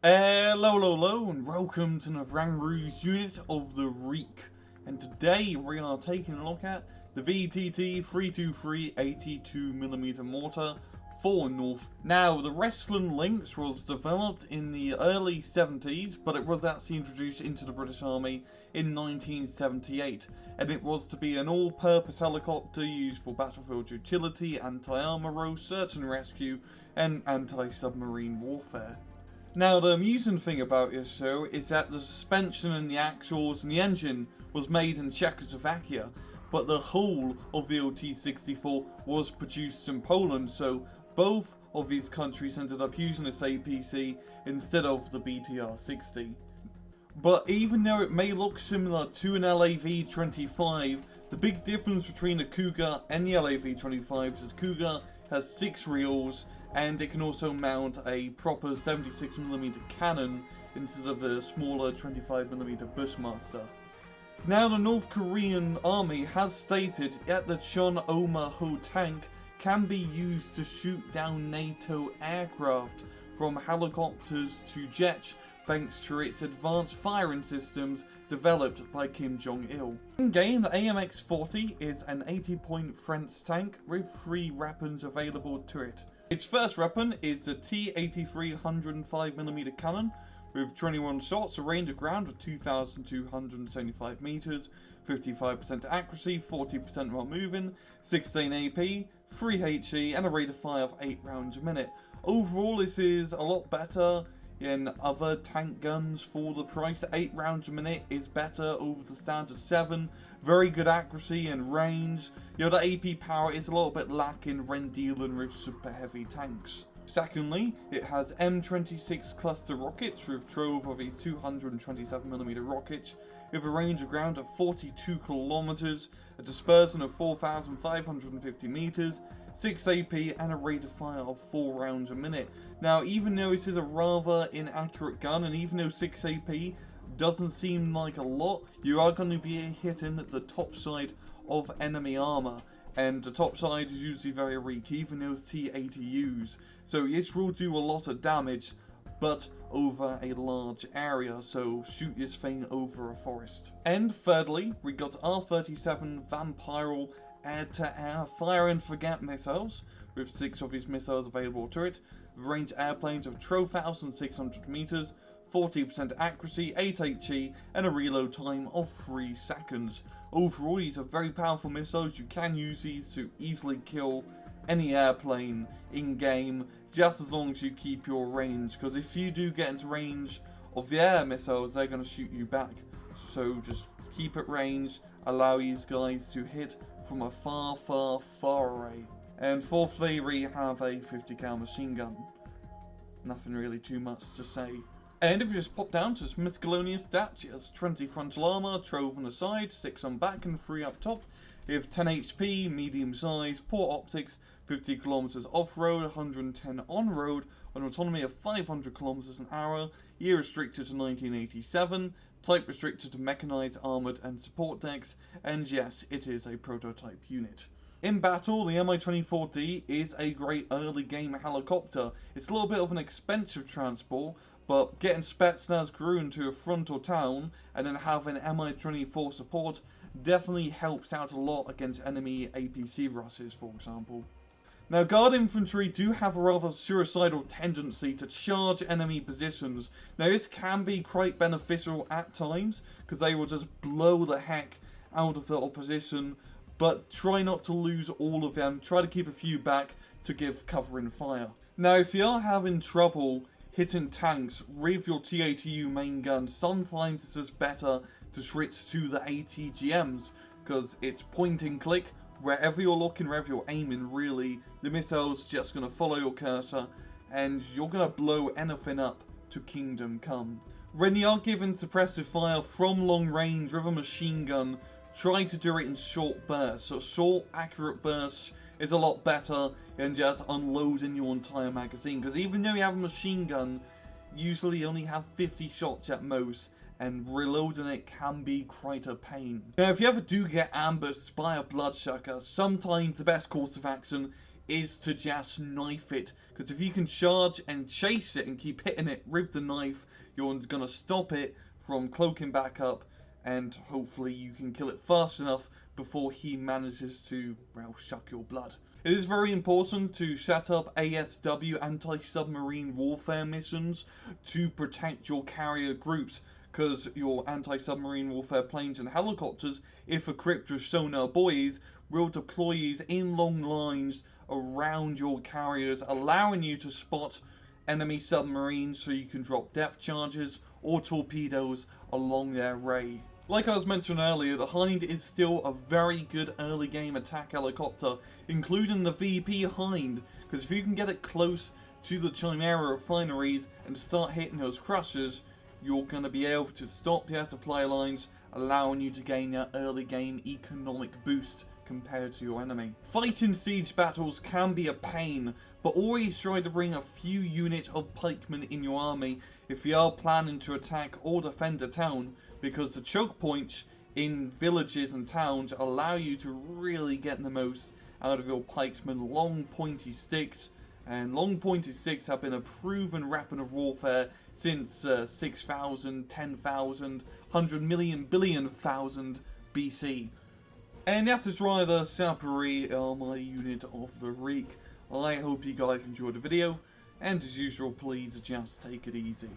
Hello, and welcome to the RANGROO's unit of the Reek. And today we are taking a look at the VTT 323 82mm mortar for North. Now, the Wrestling Lynx was developed in the early 70s, but it was actually introduced into the British Army in 1978, and it was to be an all-purpose helicopter used for battlefield utility, anti-armor, search and rescue, and anti-submarine warfare. Now, the amusing thing about this show is that the suspension and the axles and the engine was made in Czechoslovakia, but the hull of the OT-64 was produced in Poland, so both of these countries ended up using this APC instead of the BTR-60. But even though it may look similar to an LAV-25, the big difference between the Cougar and the LAV-25 is the Cougar has 6 reels, and it can also mount a proper 76mm cannon instead of the smaller 25mm Bushmaster. Now, the North Korean army has stated that the Chon-Oma-Ho tank can be used to shoot down NATO aircraft from helicopters to jets thanks to its advanced firing systems developed by Kim Jong-il. In game, the AMX-40 is an 80-point French tank with 3 weapons available to it. Its first weapon is the T-83 105mm cannon with 21 shots, a range of ground of 2,275 meters, 55% accuracy, 40% while moving, 16 AP, 3 HE, and a rate of fire of 8 rounds a minute. Overall, this is a lot better in other tank guns for the price. 8 rounds a minute is better over the standard 7. Very good accuracy and range. The AP power is a little bit lacking when dealing with super heavy tanks. Secondly, it has M26 cluster rockets with 12 of these 227mm rockets with a range of ground of 42 kilometers, a dispersion of 4,550 meters, 6 AP, and a rate of fire of 4 rounds a minute. Now, even though this is a rather inaccurate gun, and even though 6 AP doesn't seem like a lot, you are going to be hitting the top side of enemy armor, and the top side is usually very weak, even those T-80Us. So this will do a lot of damage, but over a large area, so shoot this thing over a forest. And thirdly, we got R-37 Vampiral air-to-air fire and forget missiles, with 6 of these missiles available to it, range airplanes of 12,600 meters, 40% accuracy, 8 HE, and a reload time of 3 seconds. Overall, these are very powerful missiles. You can use these to easily kill any airplane in-game, just as long as you keep your range, because if you do get into range of the air missiles, they're going to shoot you back. So just keep at range, allow these guys to hit from a far away. And fourthly, we have a 50 cal machine gun. Nothing really too much to say. And if you just pop down to this miscellaneous stats, it has 20 frontal armor, 12 on the side, 6 on back and 3 up top. You have 10 HP, medium size, poor optics, 50 kilometers off-road, 110 on-road, an autonomy of 500 kilometers an hour, year restricted to 1987, type restricted to mechanized, armored and support decks, and yes, it is a prototype unit. In battle, the Mi-24D is a great early game helicopter. It's a little bit of an expensive transport, but getting Spetsnaz crew into a frontal town and then having Mi-24 support definitely helps out a lot against enemy APC rushes, for example. Now, Guard Infantry do have a rather suicidal tendency to charge enemy positions. Now, this can be quite beneficial at times, because they will just blow the heck out of the opposition, but try not to lose all of them. Try to keep a few back to give covering fire. Now, if you are having trouble hitting tanks with your T-80U main gun, sometimes it's just better to switch to the ATGMs, because it's point and click. Wherever you're looking, wherever you're aiming, really, the missile's just going to follow your cursor, and you're going to blow anything up to Kingdom Come. When you are given suppressive fire from long range with a machine gun, try to do it in short bursts. So short, accurate bursts is a lot better than just unloading your entire magazine, because even though you have a machine gun, usually you only have 50 shots at most, and reloading it can be quite a pain. Now, if you ever do get ambushed by a bloodsucker, sometimes the best course of action is to just knife it. Because if you can charge and chase it and keep hitting it with the knife, you're going to stop it from cloaking back up, and hopefully you can kill it fast enough before he manages to, well, suck your blood. It is very important to set up ASW, anti-submarine warfare missions, to protect your carrier groups, because your anti-submarine warfare planes and helicopters, if equipped with sonar buoys, will deploy these in long lines around your carriers, allowing you to spot enemy submarines so you can drop depth charges or torpedoes along their ray. Like I was mentioning earlier, the Hind is still a very good early game attack helicopter, including the VP Hind, because if you can get it close to the Chimera refineries and start hitting those crushers, you're going to be able to stop the air supply lines, allowing you to gain that early game economic boost compared to your enemy. Fighting siege battles can be a pain, but always try to bring a few units of pikemen in your army if you are planning to attack or defend a town, because the choke points in villages and towns allow you to really get the most out of your pikemen. Long pointy sticks, and long pointy sticks have been a proven weapon of warfare since 6,000, 10,000, 100 million, billion thousand BC. And that is rather Sapri, my unit of the Reek. I hope you guys enjoyed the video, and as usual, please just take it easy.